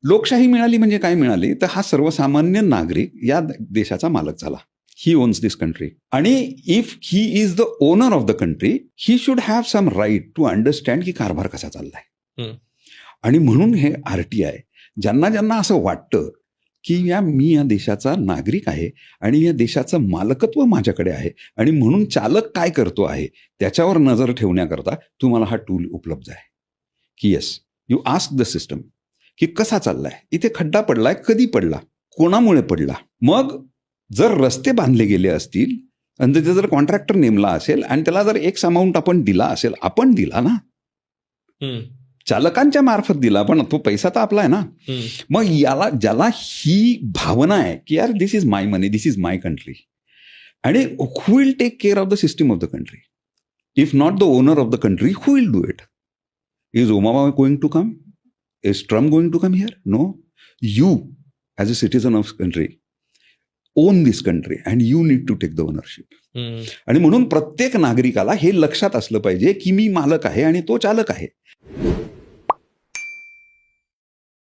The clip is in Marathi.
लोकशाही मिळाली म्हणजे काय मिळाली, तर हा सर्वसामान्य नागरिक या देशाचा मालक झाला. He owns this country. आणि if he is the owner of the country, he should have some right to understand की कारभार कसा चाललाय. आणि म्हणून हे RTI, ज्यांना ज्यांना असं वाटतं की मी या देशाचा नागरिक आहे आणि या देशाचं मालकत्व माझ्याकडे आहे आणि म्हणून चालक काय करतो आहे त्याच्यावर नजर ठेवण्याकरता तुम्हाला हा टूल उपलब्ध आहे की yes, you ask the system की कसा चाललाय, इथे खड्डा पडलाय, कधी पडला, कोणामुळे पडला. मग जर रस्ते बांधले गेले असतील आणि तिथे जर कॉन्ट्रॅक्टर नेमला असेल आणि त्याला जर एक्स अमाऊंट आपण दिला असेल, आपण दिला ना, चालकांच्या मार्फत दिला, पण तो पैसा तर आपला आहे ना. मग ज्याला ही भावना आहे की यार this is my money, this is my country, आणि who will take care of the system of the country? If not the owner of the country, who will do it? Is Obama going to come? Is Trump going to come here? No. You, as a citizen of country, own this country and you need to take the ownership. आणि म्हणून प्रत्येक नागरिकाला हे लक्षात असलं पाहिजे की मी मालक आहे आणि तो चालक आहे.